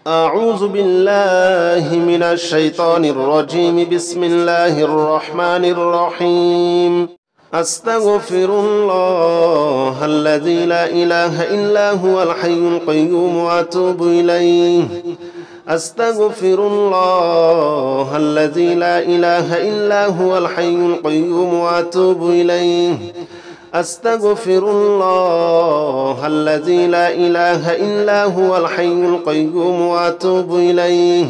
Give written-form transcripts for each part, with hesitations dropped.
أعوذ بالله من الشيطان الرجيم. بسم الله الرحمن الرحيم. أستغفر الله الذي لا إله إلا هو الحي القيوم وأتوب إليه. أستغفر الله الذي لا إله إلا هو الحي القيوم وأتوب إليه. أستغفر الله الذي لا إله إلا هو الحي القيوم وأتوب إليه.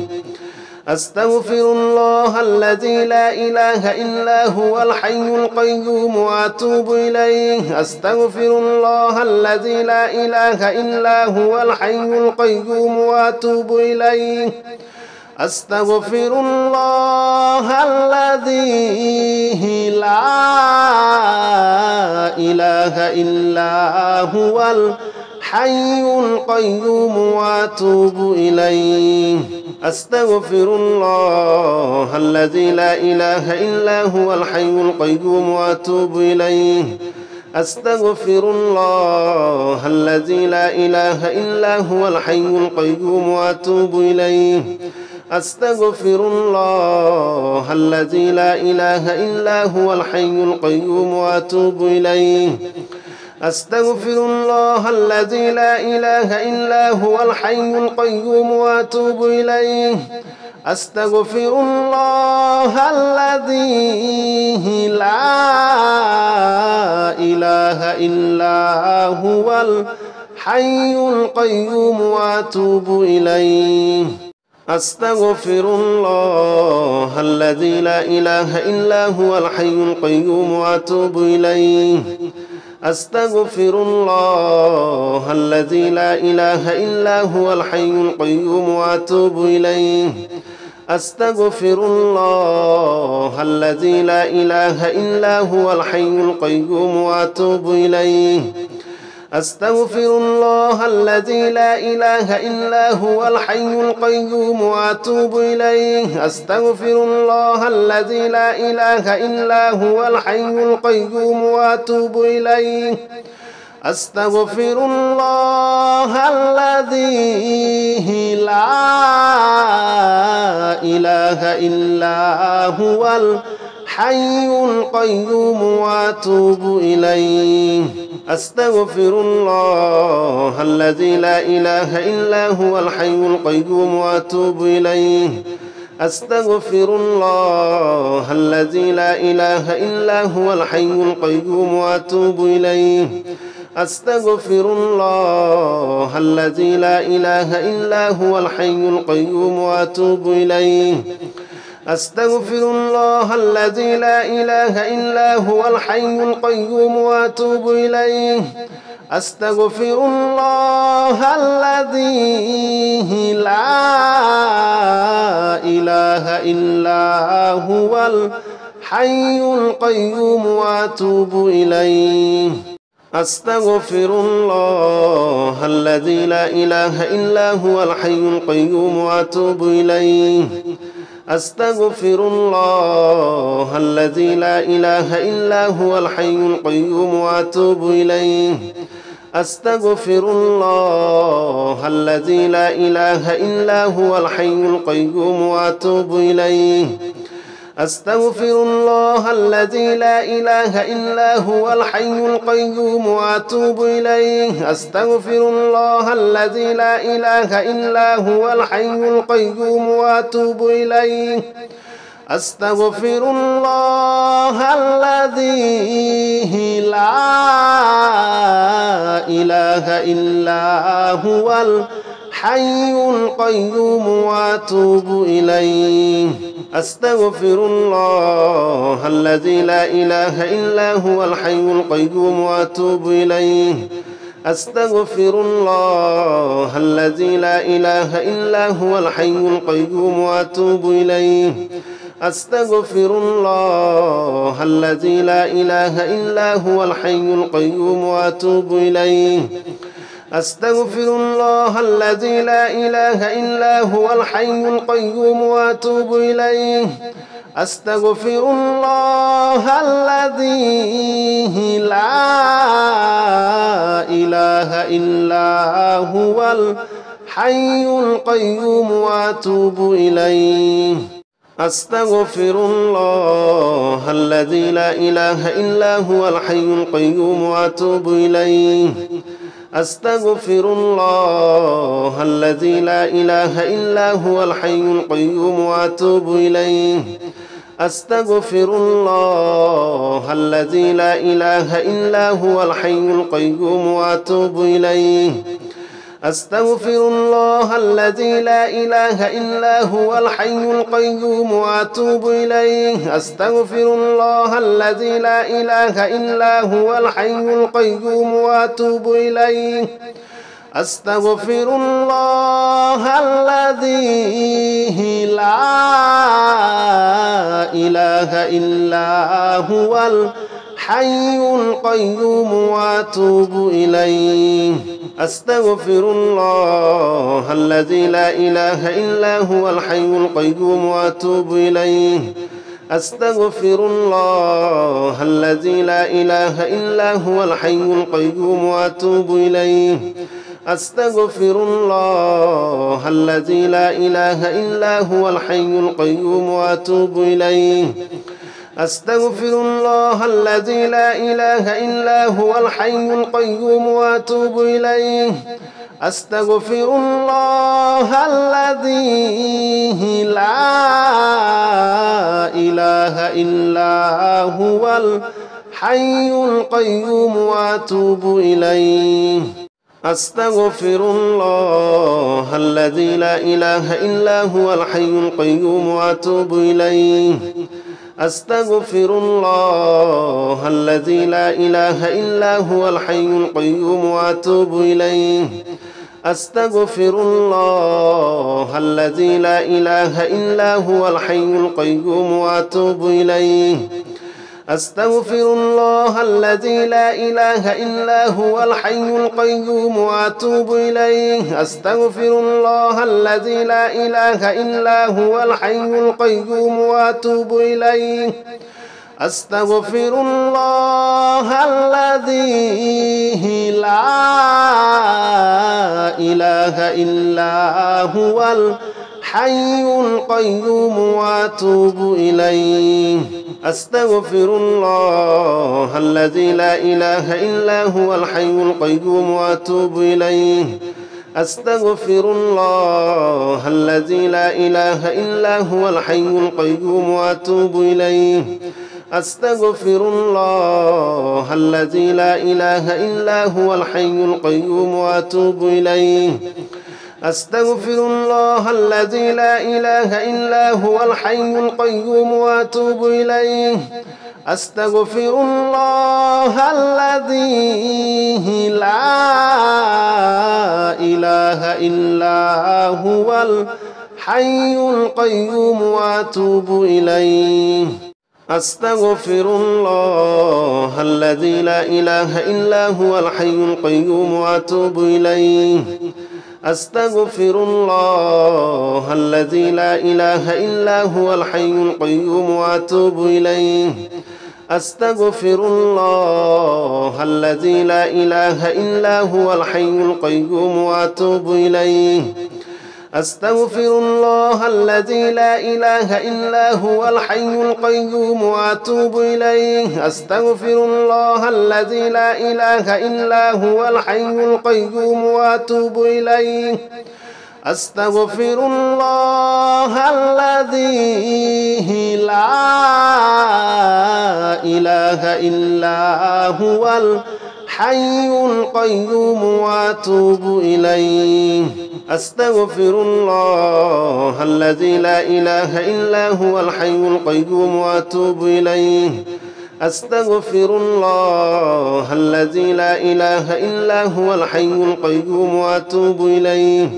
أستغفر الله الذي لا إله إلا هو الحي القيوم وأتوب إليه. أستغفر الله الذي لا إله إلا هو الحي القيوم وأتوب إليه. أستغفر الله الذي لا إله إلا هو الحي القيوم وأتوب إليه. أستغفر الله الذي لا إله إلا هو الحي القيوم وأتوب إليه. أستغفر الله الذي لا إله إلا هو الحي القيوم وأتوب إليه. أستغفر الله الذي لا إله إلا هو الحي القيوم وأتوب إليه. أستغفر الله الذي لا إله إلا هو الحي القيوم وأتوب إليه. أستغفر الله الذي لا إله إلا هو الحي القيوم وأتوب إليه. أستغفر الله الذي لا إله إلا هو الحي القيوم وأتوب إليه. أستغفر الله الذي لا إله إلا هو الحي القيوم وأتوب إليه. أستغفر الله الذي لا إله إلا هو الحي القيوم وأتوب إليه. أستغفر الله الذي لا إله إلا هو الحي القيوم وأتوب إليه. أستغفر الله الذي لا إله إلا هو الحي القيوم وأتوب إليه. أستغفر الله الذي لا إله إلا هو الحي القيوم وأتوب إليه. أستغفر الله الذي لا إله إلا هو الحي القيوم وأتوب إليه. أستغفر الله الذي لا إله إلا هو الحي القيوم وأتوب إليه. أستغفر الله الذي لا إله إلا هو الحي القيوم وأتوب إليه. أستغفر الله الذي لا إله إلا هو الحي القيوم وأتوب إليه. أستغفر الله الذي لا إله إلا هو الحي القيوم وأتوب إليه. أستغفر الله الذي لا إله إلا هو الحي القيوم وأتوب إليه. أستغفر الله الذي لا إله إلا هو الحي القيوم وأتوب إليه. أستغفر الله الذي لا إله إلا هو الحي القيوم وأتوب إليه. أستغفر الله الذي لا إله إلا هو الحي القيوم وأتوب إليه. أستغفر الله الذي لا إله إلا هو الحي القيوم وأتوب إليه. أستغفر الله الذي لا إله إلا هو الحي القيوم وأتوب إليه. أستغفر الله الذي لا إله إلا هو الحي القيوم وأتوب إليه. أستغفر الله الذي لا إله إلا هو الحي القيوم وأتوب إليه. أستغفر الله الذي لا إله إلا هو الحي القيوم وأتوب إليه. أستغفر الله الذي لا إله إلا هو الحي القيوم وأتوب إليه. أستغفر الله الذي لا إله إلا هو الحي القيوم وأتوب إليه أستغفر الله الذي لا إله إلا هو الحي القيوم وأتوب إليه أستغفر الله الذي لا إله إلا هو الحي القيوم وأتوب إليه أستغفر الله الذي لا إله إلا هو الحي القيوم وأتوب إليه أستغفر الله الذي لا إله إلا هو الحي القيوم وأتوب إليه أستغفر الله الذي لا إله إلا هو الحي القيوم وأتوب إليه أستغفر الله الذي لا إله إلا هو الحي القيوم وأتوب إليه أستغفر الله الذي لا إله إلا هو الحي القيوم وأتوب إليه أستغفر الله الذي لا إله إلا هو الحي القيوم وأتوب إليه أستغفر الله الذي لا إله إلا هو الحي القيوم وأتوب إليه أستغفر الله الذي لا إله إلا هو الحي القيوم وأتوب إليه أستغفر الله الذي لا إله إلا هو الحي القيوم وأتوب إليه أستغفر الله الذي لا إله إلا هو الحي القيوم وأتوب إليه أستغفر الله الذي لا إله إلا هو الحي القيوم وأتوب إليه أستغفر الله الذي لا إله إلا هو الحي القيوم وأتوب إليه أستغفر الله الذي لا إله إلا هو الحي القيوم وأتوب إليه أستغفر الله الذي لا إله إلا هو الحي القيوم وأتوب إليه أستغفر الله الذي لا إله إلا هو الحي القيوم وأتوب إليه أستغفر الله الذي لا إله إلا هو الحي القيوم وأتوب إليه أستغفر الله الذي لا إله إلا هو الحي القيوم وأتوب إليه أستغفر الله الذي لا إله إلا هو الحي القيوم وأتوب إليه أستغفر الله الذي لا إله إلا هو الحي القيوم وأتوب إليه أستغفر الله الذي لا إله إلا هو الحي القيوم وأتوب إليه أستغفر الله الذي لا إله إلا هو الحي القيوم وأتوب إليه أستغفر الله الذي لا إله إلا هو الحي القيوم وأتوب إليه أستغفر الله الذي لا إله إلا هو الحي القيوم وأتوب إليه أستغفر الله الذي لا إله إلا هو الحي القيوم وأتوب إليه أستغفر الله الذي لا إله إلا هو الحي القيوم وأتوب إليه أستغفر الله الذي لا إله إلا هو الحي القيوم وأتوب إليه أستغفر الله الذي لا إله إلا هو الحي القيوم وأتوب إليه أستغفر الله الذي لا إله إلا هو الحي القيوم وأتوب إليه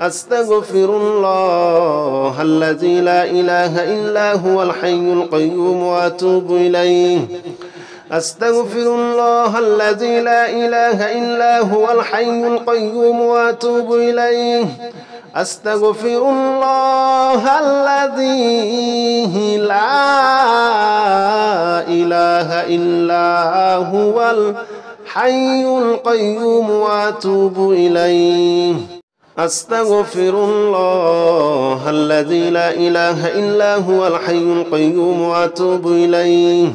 أستغفر الله الذي لا إله إلا هو الحي القيوم وأتوب إليه أستغفر الله الذي لا إله إلا هو الحي القيوم وأتوب إليه أستغفر الله الذي لا إله إلا هو الحي القيوم وأتوب إليه أستغفر الله الذي لا إله إلا هو الحي القيوم وأتوب إليه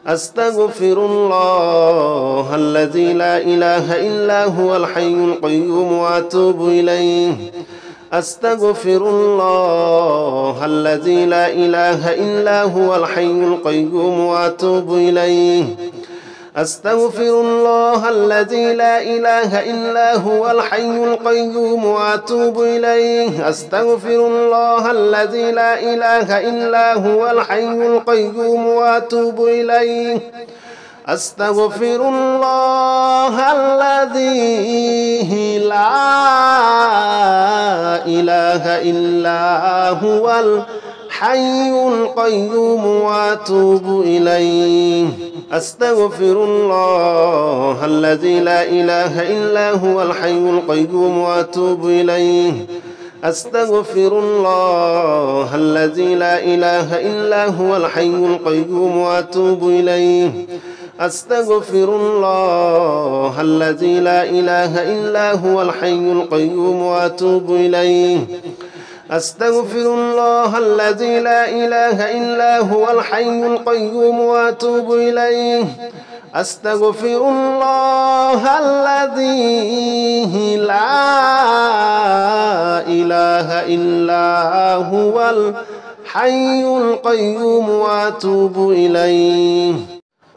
أستغفر الله الذي لا إله إلا هو الحي القيوم وأتوب إليه أستغفر الله الذي لا إله إلا هو الحي القيوم وأتوب إليه أستغفر الله الذي لا إله إلا هو الحي القيوم وأتوب إليه أستغفر الله الذي لا إله إلا هو الحي القيوم وأتوب إليه أستغفر الله الذي لا إله إلا هو الحي القيوم وأتوب إليه أستغفر الله الذي لا إله إلا هو الحي القيوم وأتوب إليه أستغفر الله الذي لا إله إلا هو الحي القيوم وأتوب إليه أستغفر الله الذي لا إله إلا هو الحي القيوم وأتوب إليه أستغفر الله الذي لا إله إلا هو الحي القيوم وأتوب إليه أستغفر الله الذي لا إله إلا هو الحي القيوم وأتوب إليه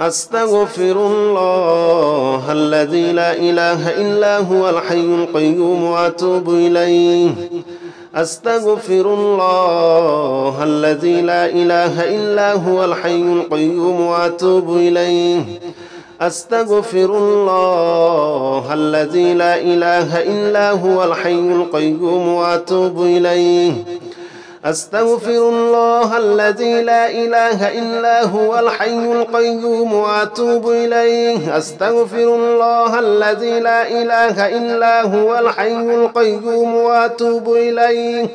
أستغفر الله الذي لا إله إلا هو الحي القيوم وأتوب إليه أستغفر الله الذي لا إله إلا هو الحي القيوم وأتوب إليه أستغفر الله الذي لا إله إلا هو الحي القيوم وأتوب إليه أستغفر الله الذي لا إله إلا هو الحي القيوم وأتوب إليه أستغفر الله الذي لا إله إلا هو الحي القيوم وأتوب إليه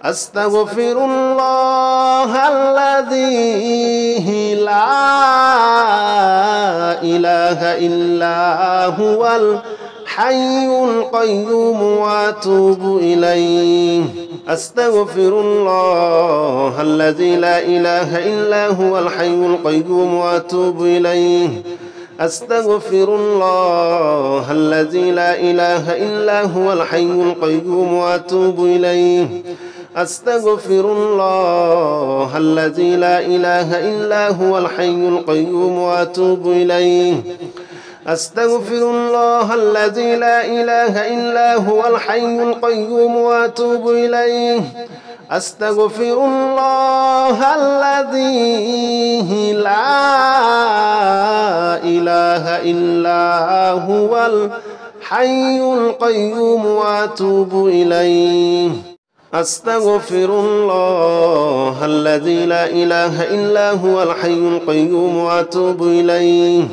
أستغفر الله الذي لا إله إلا هو الحي القيوم وأتوب إليه أستغفر الله الذي لا إله إلا هو الحي القيوم وأتوب إليه أستغفر الله الذي لا إله إلا هو الحي القيوم وأتوب إليه أستغفر الله الذي لا إله إلا هو الحي القيوم وأتوب إليه أستغفر الله الذي لا إله إلا هو الحي القيوم وأتوب إليه أستغفر الله الذي لا إله إلا هو الحي القيوم وأتوب إليه أستغفر الله الذي لا إله إلا هو الحي القيوم وأتوب إليه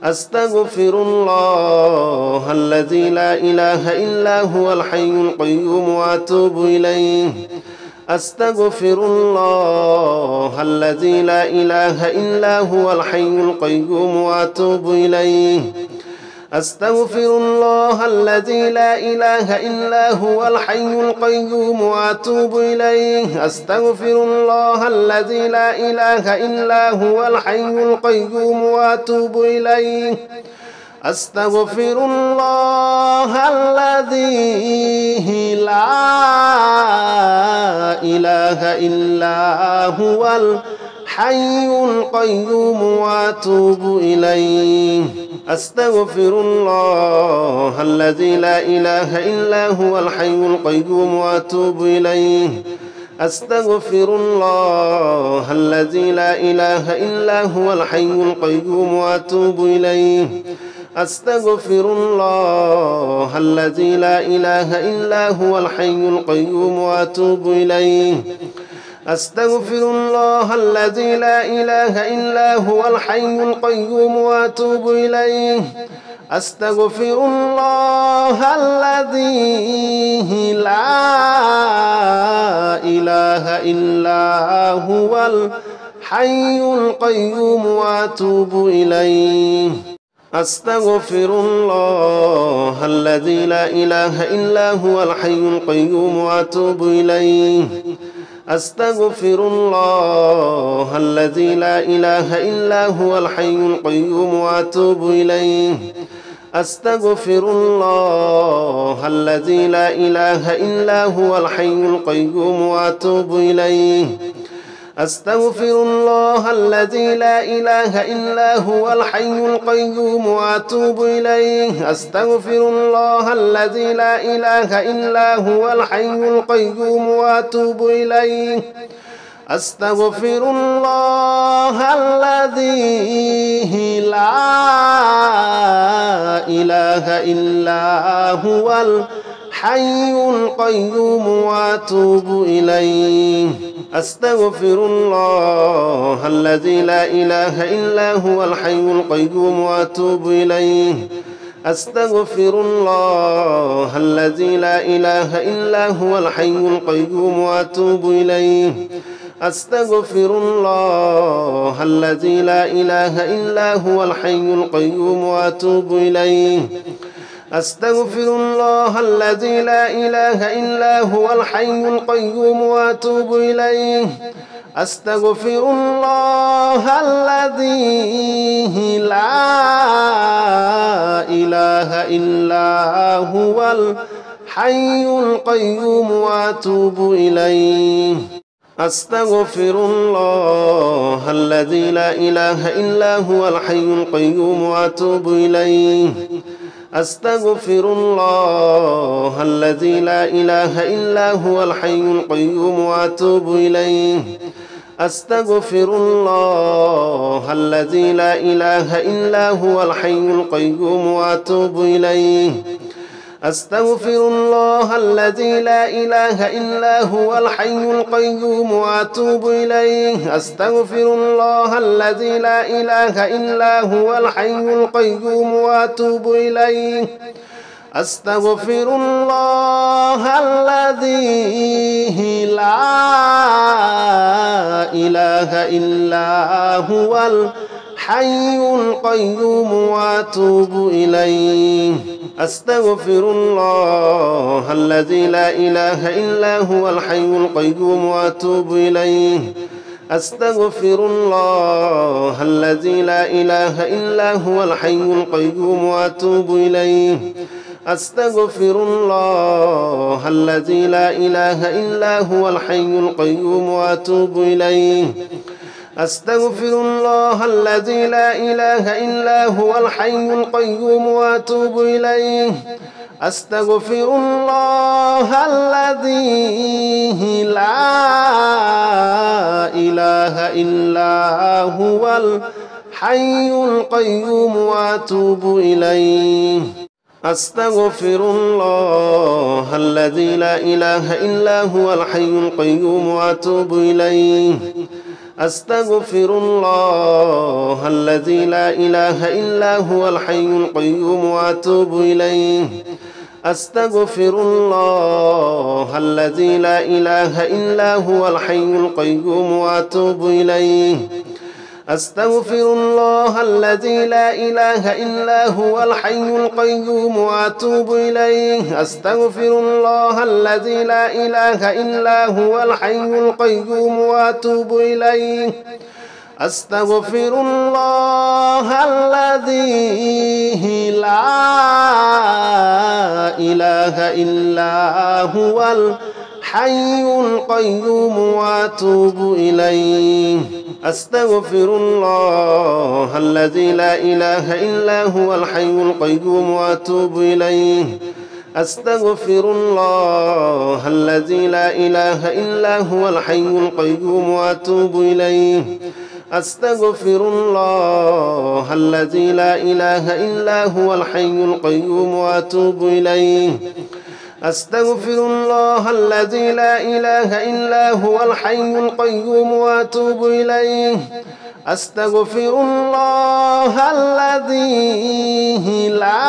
أستغفر الله الذي لا إله إلا هو الحي القيوم وأتوب إليه أستغفر الله الذي لا إله إلا هو الحي القيوم وأتوب إليه أستغفر الله الذي لا إله إلا هو الحي القيوم وأتوب إليه أستغفر الله الذي لا إله إلا هو الحي القيوم وأتوب إليه أستغفر الله الذي لا إله إلا هو الحي القيوم وأتوب إليه أستغفر الله الذي لا إله إلا هو الحي القيوم وأتوب إليه أستغفر الله الذي لا إله إلا هو الحي القيوم وأتوب إليه أستغفر الله الذي لا إله إلا هو الحي القيوم وأتوب إليه أستغفر الله الذي لا إله إلا هو الحي القيوم وأتوب إليه أستغفر الله الذي لا إله إلا هو الحي القيوم وأتوب إليه أستغفر الله الذي لا إله إلا هو الحي القيوم وأتوب إليه أستغفر الله الذي لا إله إلا هو الحي القيوم وأتوب إليه أستغفر الله الذي لا إله إلا هو الحي القيوم وأتوب إليه أستغفر الله الذي لا إله إلا هو الحي القيوم وأتوب إليه أستغفر الله الذي لا إله إلا هو الحي القيوم وأتوب إليه أستغفر الله الذي لا إله إلا هو الحي القيوم وأتوب إليه أستغفر الله الذي لا إله إلا هو الحي القيوم وأتوب إليه أستغفر الله الذي لا إله إلا هو الحي القيوم وأتوب إليه أستغفر الله الذي لا إله إلا هو الحي القيوم وأتوب إليه أستغفر الله الذي لا إله إلا هو الحي القيوم وأتوب إليه أستغفر الله الذي لا إله إلا هو الحي القيوم وأتوب إليه أستغفر الله الذي لا إله إلا هو الحي القيوم وأتوب إليه أستغفر الله الذي لا إله إلا هو الحي القيوم وأتوب إليه أستغفر الله الذي لا إله إلا هو الحي القيوم وأتوب إليه أستغفر الله الذي لا إله إلا هو الحي القيوم وأتوب إليه أستغفر الله الذي لا إله إلا هو الحي القيوم وأتوب إليه أستغفر الله الذي لا إله إلا هو الحي القيوم وأتوب إليه أستغفر الله الذي لا إله إلا هو الحي القيوم وأتوب إليه أستغفر الله الذي لا إله إلا هو الحي القيوم وأتوب إليه أستغفر الله الذي لا إله إلا هو الحي القيوم وأتوب إليه أستغفر الله الذي لا إله إلا هو الحي القيوم وأتوب إليه أستغفر الله الذي لا إله إلا هو الحي القيوم وأتوب إليه أستغفر الله الذي لا إله إلا هو الحي القيوم وأتوب إليه أستغفر الله الذي لا إله إلا هو الحي القيوم وأتوب إليه أستغفر الله الذي لا إله إلا هو الحي القيوم وأتوب إليه أستغفر الله الذي لا إله إلا هو الحي القيوم وأتوب إليه أستغفر الله الذي لا إله إلا هو الحي القيوم وأتوب إليه أستغفر الله الذي لا إله إلا هو الحي القيوم وأتوب إليه أستغفر الله الذي لا إله إلا هو الحي القيوم وأتوب إليه أستغفر الله الذي لا إله إلا هو الحي القيوم وأتوب إليه أستغفر الله الذي لا إله إلا هو الحي القيوم وأتوب إليه أستغفر الله الذي لا إله إلا هو الحي القيوم وأتوب إليه أستغفر الله الذي لا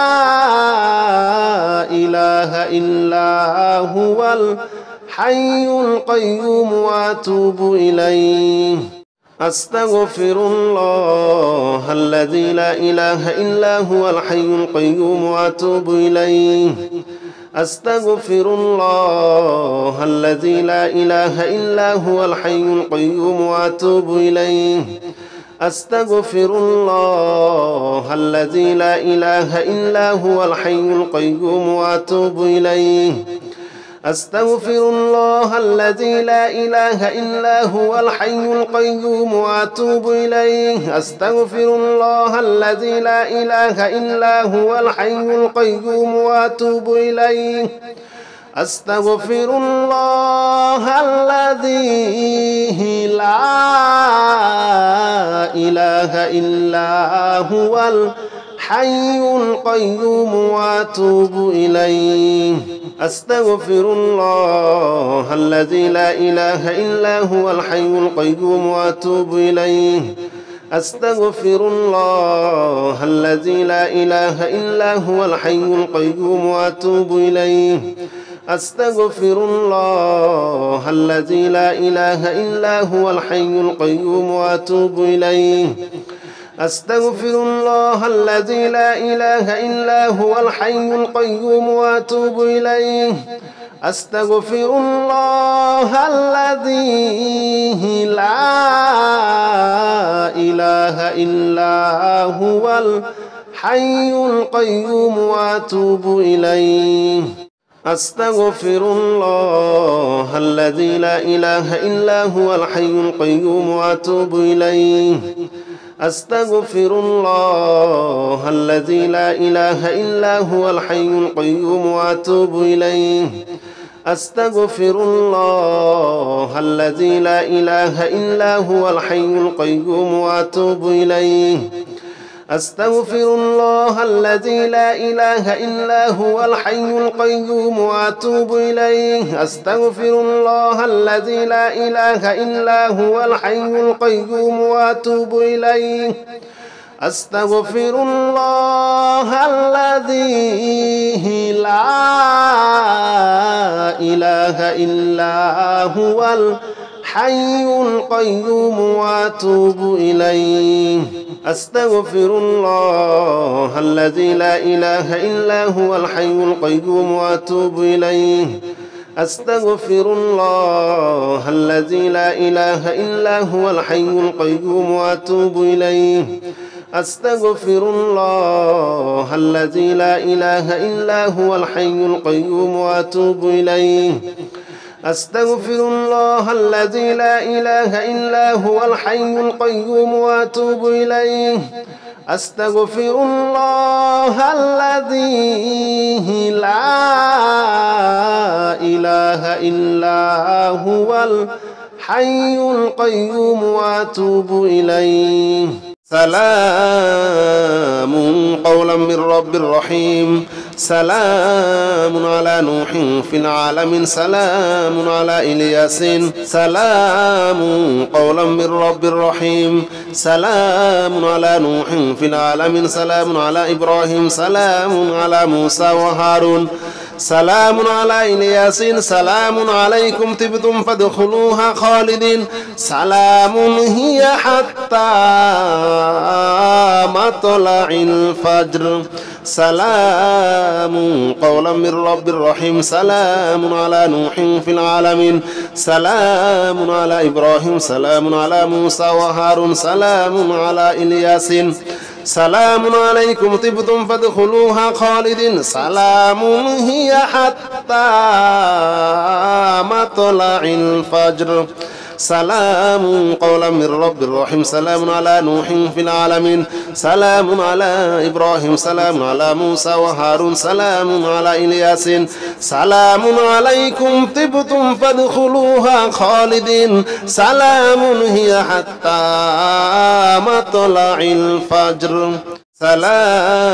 إله إلا هو الحي القيوم وأتوب إليه أستغفر الله الذي لا إله إلا هو الحي القيوم وأتوب إليه أستغفر الله الذي لا إله إلا هو الحي القيوم وأتوب إليه أستغفر الله الذي لا إله إلا هو الحي القيوم وأتوب إليه أستغفر الله الذي لا إله إلا هو الحي القيوم وأتوب إليه أستغفر الله الذي لا إله إلا هو الحي القيوم وأتوب إليه أستغفر الله الذي لا إله إلا هو الحي القيوم وأتوب إليه أستغفر الله الذي لا إله إلا هو الحي القيوم وأتوب إليه أستغفر الله الذي لا إله إلا هو الحي القيوم وأتوب إليه أستغفر الله الذي لا إله إلا هو الحي القيوم وأتوب إليه أستغفر الله الذي لا إله إلا هو الحي القيوم وأتوب إليه أستغفر الله الذي لا إله إلا هو الحي القيوم وأتوب إليه أستغفر الله الذي لا إله إلا هو الحي القيوم وأتوب إليه أستغفر الله الذي لا إله إلا هو الحي القيوم وأتوب إليه أستغفر الله الذي لا إله إلا هو الحي القيوم وأتوب إليه أستغفر الله الذي لا إله إلا هو الحي القيوم وأتوب إليه أستغفر الله الذي لا إله إلا هو الحي القيوم وأتوب إليه أستغفر الله الذي لا إله إلا هو الحي القيوم وأتوب إليه أستغفر الله الذي لا إله إلا هو الحي القيوم وأتوب إليه أستغفر الله الذي لا إله إلا هو الحي القيوم وأتوب إليه أستغفر الله الذي لا إله إلا هو الحي القيوم وأتوب إليه أستغفر الله الذي لا إله إلا هو الحي القيوم وأتوب إليه أستغفر الله الذي لا إله إلا هو الحي القيوم وأتوب إليه سلام قولا من رب رحيم سلام على نوح في العالمين سلام على إلياس سلام قولا من رب رحيم سلام على نوح في العالمين سلام على إبراهيم سلام على موسى وهارون سلام على إلياس سلام عليكم طبتم فادخلوها خالدين سلام هي حتى مطلع الفجر سلام قولا من رب رحيم سلام على نوح في العالمين سلام على إبراهيم سلام على موسى وهارون سلام على إلياس سلام عليكم طبتم فادخلوها خالدين سلام هي حتى مطلع الفجر سلام قولا من رب رحيم سلام على نوح في العالمين سلام على إبراهيم سلام على موسى وهارون سلام على إلياس سلام عليكم طبتم فادخلوها خالدين سلام هي حتى مطلع الفجر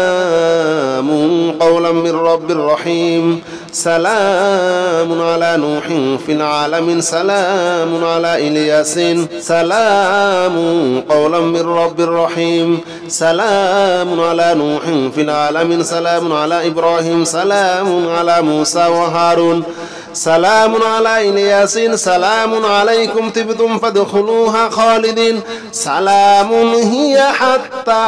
سلام قولا من رب رحيم سلام على نوح في العالمين سلام على إلياس سلام قولا من رب رحيم سلام على نوح في العالمين سلام على إبراهيم سلام على موسى وهارون سلام على ياسين سلام عليكم طبتم فادخلوها خالدين سلام هي حتى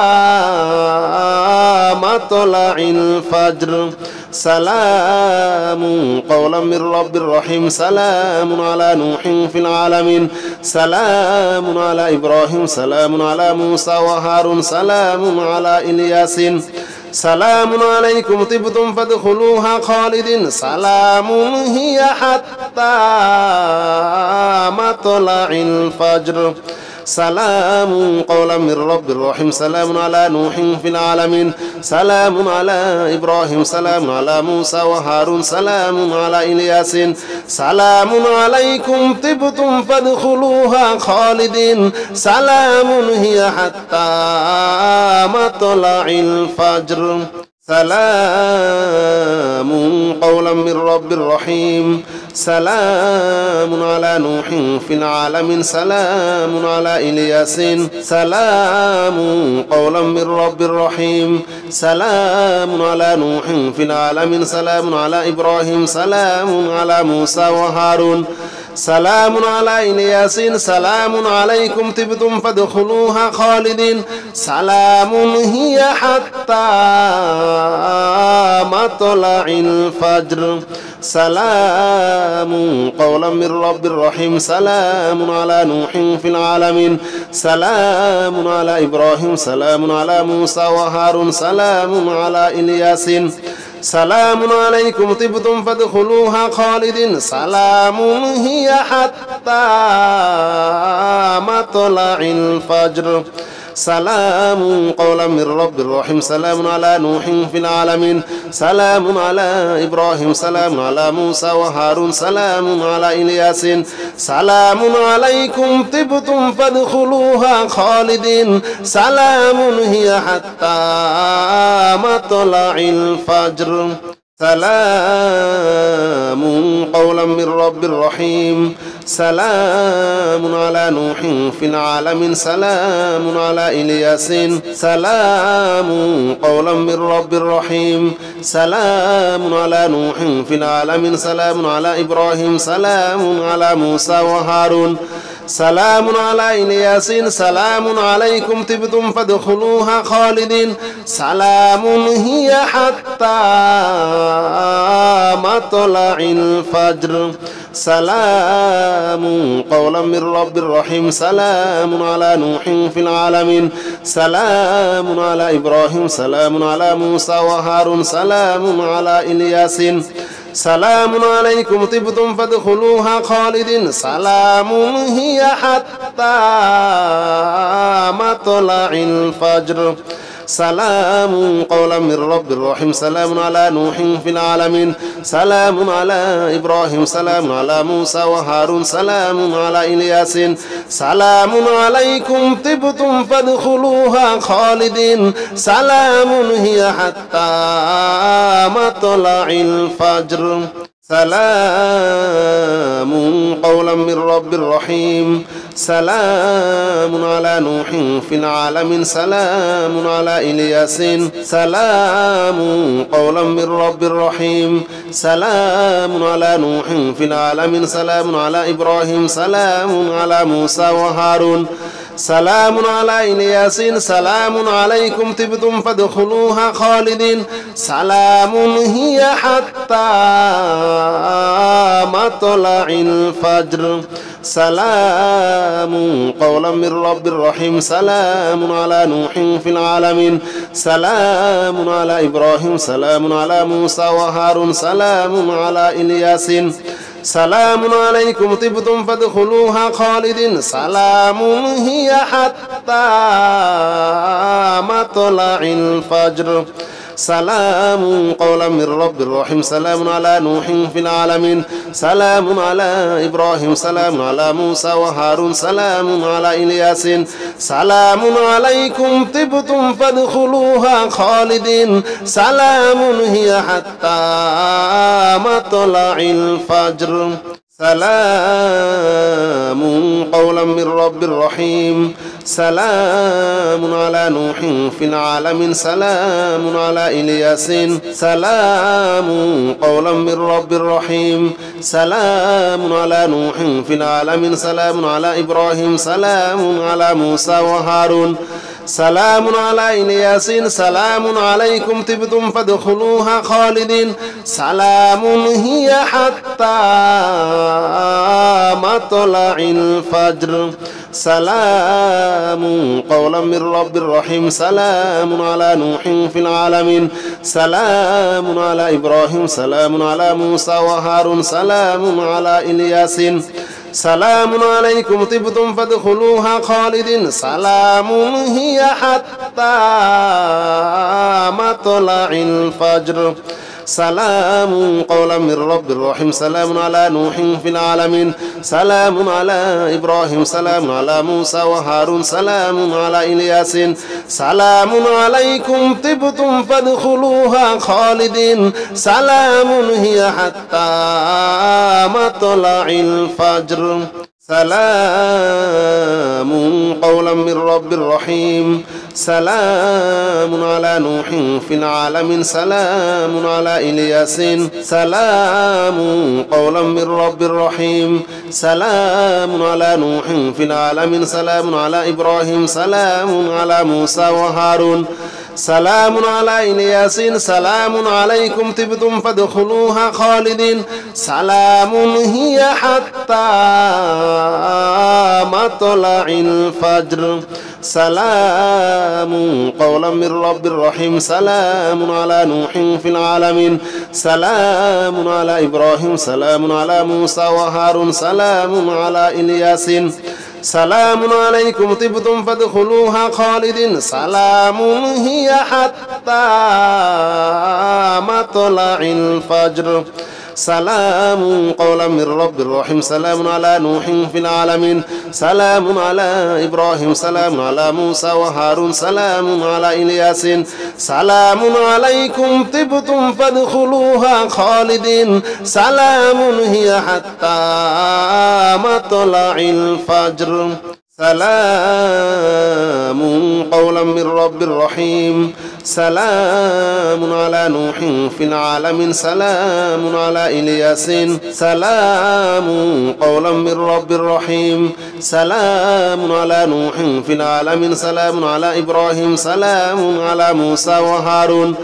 مطلع الفجر سلام قولا من رب رحيم سلام على نوح في العالمين سلام على إبراهيم سلام على موسى وهارون سلام على ياسين سلام عليكم طبتم فادخلوها خالدين سلام هي حتى مطلع الفجر سلام قولا من رب رحيم سلام على نوح في العالمين سلام على إبراهيم سلام على موسى وهارون سلام على ياسين سلام عليكم طبتم فادخلوها خالدين سلام هي حتى مطلع الفجر سلام قولا من رب رحيم سلام على نوح في العالمين سلام على ياسين سلام قولا من رب رحيم سلام على نوح في العالمين سلام على إبراهيم سلام على موسى وهارون سلام على ياسين سلام عليكم طبتم فادخلوها خالدين سلام هي حتى مطلع الفجر سلام قولا من رب رحيم سلام على نوح في العالمين سلام على إبراهيم سلام على موسى وهارون سلام على ياسين سلام عليكم طبتم فادخلوها خالدين سلام هي حتى مطلع الفجر سلام قولا من رب رحيم سلام على نوح في العالمين سلام على إبراهيم سلام على موسى وهارون سلام على ياسين سلام عليكم طبتم فادخلوها خالدين سلام هي حتى مطلع الفجر سلام قولا من رب رحيم سلام على نوح في العالمين سلام على ياسين سلام قولا من رب رحيم سلام على نوح في العالمين سلام على إبراهيم سلام على موسى وهارون سلام على ياسين سلام عليكم طبتم فادخلوها خالدين سلام هي حتى مطلع الفجر سلام قولا من رب رحيم سلام على نوح في العالمين سلام على إبراهيم سلام على موسى وهارون سلام على ياسين سلام عليكم طبتم فادخلوها خالدين سلام هي حتى مطلع الفجر سلام قولا من رب رحيم سلام على نوح في العالمين سلام على إبراهيم سلام على موسى وهارون سلام على ياسين سلام عليكم طبتم فادخلوها خالدين سلام هي حتى مطلع الفجر سلام قولا من رب رحيم سلام على نوح في العالمين سلام على ياسين سلام قولا من رب رحيم سلام على نوح في العالمين سلام على إبراهيم سلام على موسى وهارون سلام على ياسين سلام عليكم طبتم فادخلوها خالدين سلام هي حتى مطلع الفجر سلام قولا من رب رحيم سلام على نوح في العالمين سلام على إبراهيم سلام على موسى وهارون سلام على ياسين سلام عليكم طبتم فادخلوها خالدين سلام هي حتى مطلع الفجر سلام قولا من رب رحيم سلام على نوح في العالمين سلام على إبراهيم سلام على موسى وهارون سلام على ياسين سلام عليكم طبتم فادخلوها خالدين سلام هي حتى مطلع الفجر سلام قولا من رب رحيم سلام على نوح في العالمين سلام على إلياس سلام قولا من رب رحيم سلام على نوح في العالمين سلام على إبراهيم سلام على موسى وهارون سلام على إلياس سلام عليكم طبتم فادخلوها خالدين سلام هي حتى مطلع الفجر سلام قولا من رب رحيم سلام على نوح في العالمين سلام على إبراهيم سلام على موسى وهارون سلام على إلياس سلام عليكم طبتم فادخلوها خالدين سلام هي حتى مطلع الفجر سلام قولا من رب رحيم سلام على نوح في العالمين سلام على إبراهيم سلام على موسى وهارون سلام على إلياس سلام عليكم طبتم فادخلوها خالدين سلام هي حتى مطلع الفجر سلام قولا من رب رحيم سلام على نوح في العالمين سلام على إلياس سلام قولا من رب رحيم سلام على نوح في العالمين سلام على إبراهيم سلام على موسى وهارون سلام على إلياس سلام عليكم طبتم فادخلوها خالدين سلام هي حتى مطلع الفجر سلام قولا من رب رحيم سلام على نوح في العالمين سلام على إبراهيم سلام على موسى وهارون سلام على إلياس سلام عليكم طبتم فادخلوها خالدين سلام هي حتى مطلع الفجر سلام قولا من رب رحيم سلام على نوح في العالمين سلام على إبراهيم سلام على موسى وهارون سلام على إلياس سلام عليكم طبتم فادخلوها خالدين سلام هي حتى مطلع الفجر سلام قولا من رب رحيم سلام على نوح في العالمين سلام على إلياس سلام قولا من رب رحيم سلام على نوح في العالمين سلام على إبراهيم سلام على موسى وهارون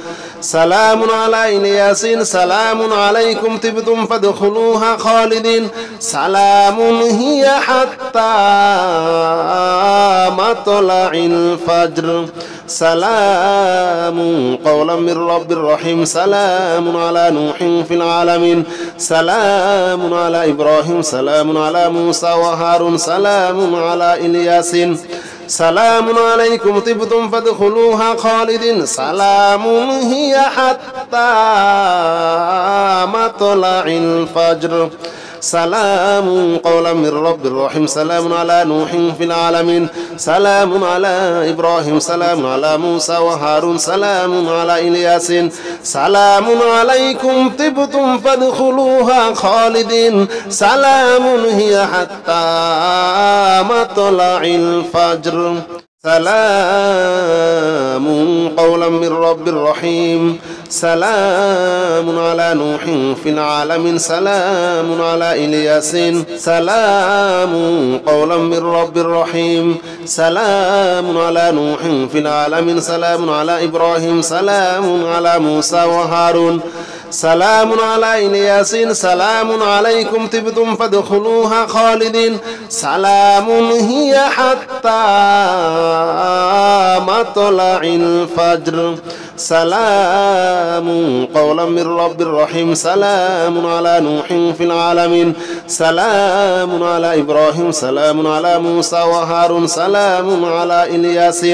سلام على إلياس سلام عليكم طبتم فادخلوها خالدين سلام هي حتى مطلع الفجر سلام قولا من رب رحيم سلام على نوح في العالمين سلام على إبراهيم سلام على موسى وهارون سلام على إلياس سلام عليكم طبتم فادخلوها خالدين سلام هي حتى مطلع الفجر سلام قولا من رب رحيم سلام على نوح في العالمين سلام على إبراهيم سلام على موسى وهارون سلام على إلياس سلام عليكم طبتم فادخلوها خالدين سلام هي حتى مطلع الفجر سلام قولا من رب رحيم سلام على نوح في العالمين سلام على إلياس سلام قولا من رب رحيم سلام على نوح في العالمين سلام على إبراهيم سلام على موسى وهارون سلام على إلياس سلام عليكم طبتم فادخلوها خالدين سلام هي حتى مطلع الفجر سلام قولا من رب رحيم سلام على نوح في العالمين سلام على إبراهيم سلام على موسى وهارون سلام على إلياس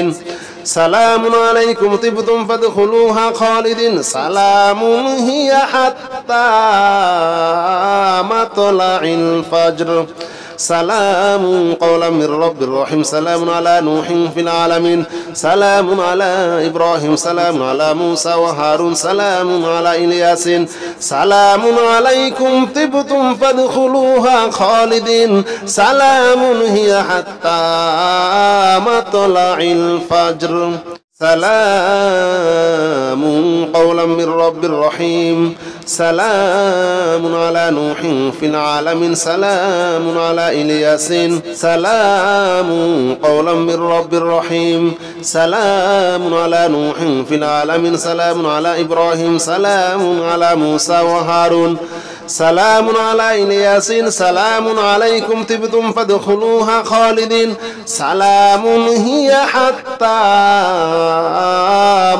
سلام عليكم طبتم فادخلوها خالدين سلام هي حتى مطلع الفجر سلام قولا من رب رحيم سلام على نوح في العالمين سلام على إبراهيم سلام على موسى وهارون سلام على إلياس سلام عليكم طبتم فادخلوها خالدين سلام هي حتى مطلع الفجر سلام قولا من رب رحيم سلام على نوح في العالمين سلام على إلياس سلام قولا من رب رحيم سلام على نوح في العالمين سلام على إبراهيم سلام على موسى وهارون سلام على إلياس سلام عليكم طبتم فادخلوها خالدين سلام هي حتى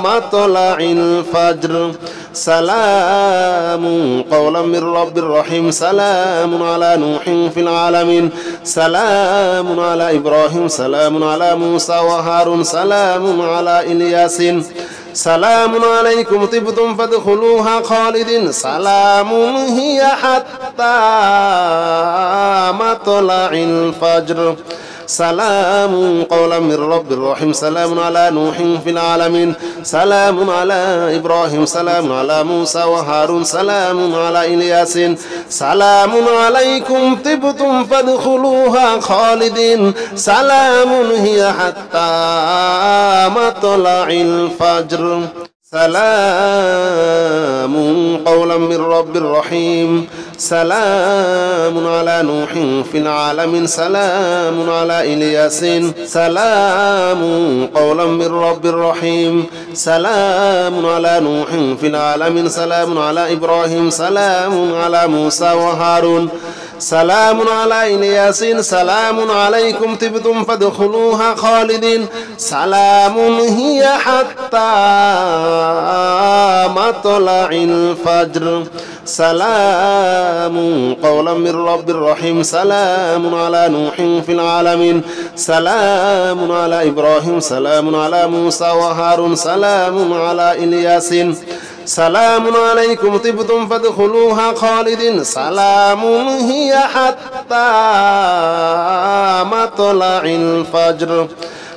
مطلع الفجر سلام قولا من رب رحيم سلام على نوح في العالمين سلام على إبراهيم سلام على موسى وهارون سلام على إلياس سلام عليكم طبتم فادخلوها خالدين سلام هي حتى مطلع الفجر سلام قولا من رب رحيم سلام على نوح في العالمين سلام على إبراهيم سلام على موسى وهارون سلام على إلياس سلام عليكم طبتم فادخلوها خالدين سلام هي حتى مطلع الفجر سلام قولا من رب رحيم سلام على نوح في العالمين سلام على إلياس سلام قولا من رب رحيم سلام على نوح في العالمين سلام على إبراهيم سلام على موسى وهارون سلام على إلياس سلام عليكم طبتم فادخلوها خالدين سلام هي حتى مطلع الفجر سلام قولا من رب رحيم سلام على نوح في العالمين سلام على إبراهيم سلام على موسى وهارون سلام على إلياس سلام عليكم طبتم فادخلوها خالدين سلام هي حتى مطلع الفجر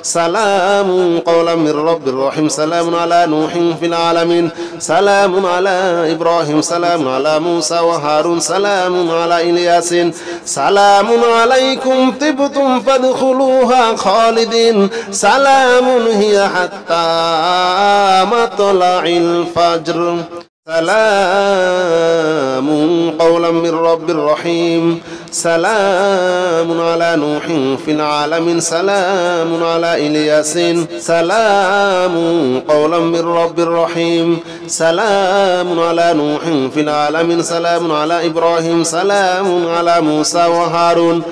سلام قولا من رب رحيم سلام على نوح في العالمين سلام على إبراهيم سلام على موسى وهارون سلام على إلياس سلام عليكم طبتم فادخلوها خالدين سلام هي حتى مطلع الفجر سلام قولا من رب رحيم سلام على نوح في العالمين سلام على إلياس سلام قولا من رب رحيم سلام على نوح في العالمين سلام على إبراهيم سلام على موسى وهارون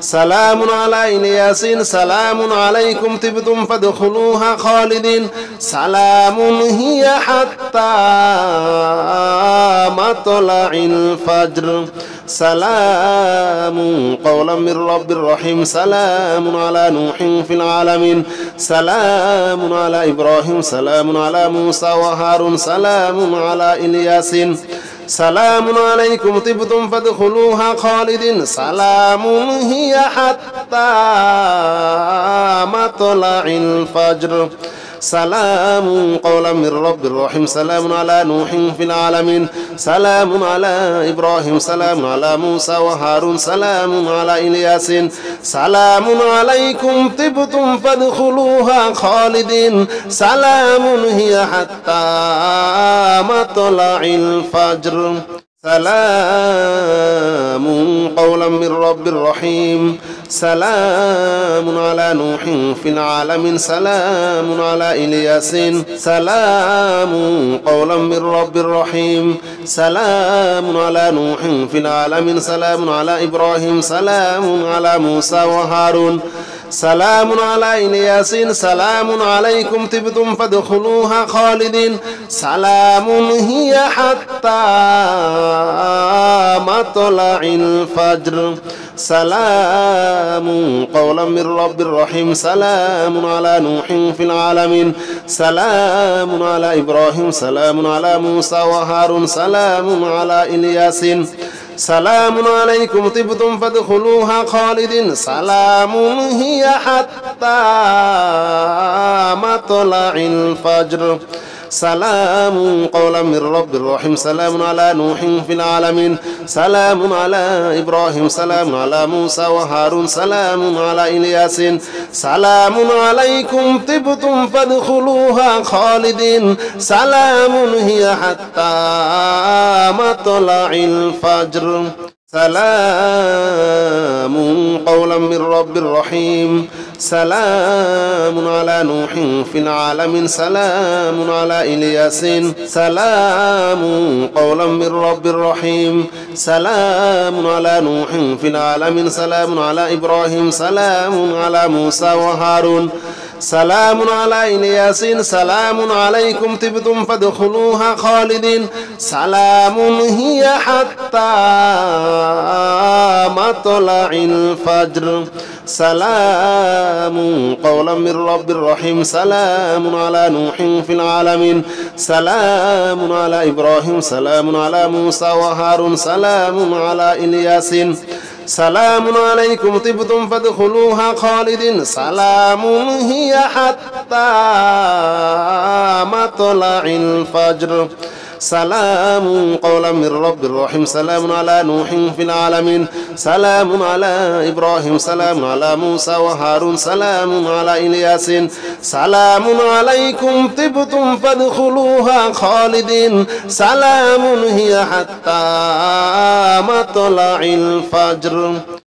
سلام على إلياس سلام عليكم طبتم فادخلوها خالدين سلام هي حتى مطلع الفجر سلام قولا من رب رحيم سلام على نوح في العالمين سلام على إبراهيم سلام على موسى وهارون سلام على إلياس سلام عليكم طبتم فادخلوها خالدين سلام هي حتى مطلع الفجر سلام قولا من رب رحيم سلام على نوح في العالمين سلام على إبراهيم سلام على موسى وهارون سلام على إلياس سلام عليكم طبتم فادخلوها خالدين سلام هي حتى مطلع الفجر سلام قولا من رب رحيم سلام على نوح في العالمين سلام على إلياس سلام قولا من رب رحيم سلام على نوح في العالمين سلام على إبراهيم سلام على موسى وهارون سلام على إلياس سلام عليكم طبتم فادخلوها خالدين سلام هي حتى مطلع الفجر سلام قولا من رب رحيم سلام على نوح في العالمين سلام على إبراهيم سلام على موسى وهارون سلام على إلياس سلام عليكم طبتم فادخلوها خالدين سلام هي حتى مطلع الفجر سلام قولا من رب رحيم سلام على نوح في العالمين سلام على إبراهيم سلام على موسى وهارون سلام على إلياس سلام عليكم طبتم فادخلوها خالدين سلام هي حتى مطلع الفجر سلام قولا من رب رحيم سلام على نوح في العالمين سلام على إلياس سلام قولا من رب رحيم سلام على نوح في العالمين سلام على إبراهيم سلام على موسى وهارون سلام على إلياس سلام عليكم طبتم فادخلوها خالدين سلام هي حتى مطلع الفجر سلام قولا من رب رحيم سلام على نوح في العالمين سلام على إبراهيم سلام على موسى وهارون سلام على إلياس سلام عليكم طبتم فادخلوها خالدين سلام هي حتى مطلع الفجر سلام قولا من رب رحيم سلام على نوح في العالمين سلام على إبراهيم سلام على موسى وهارون سلام على إلياس سلام عليكم طبتم فادخلوها خالدين سلام هي حتى مطلع الفجر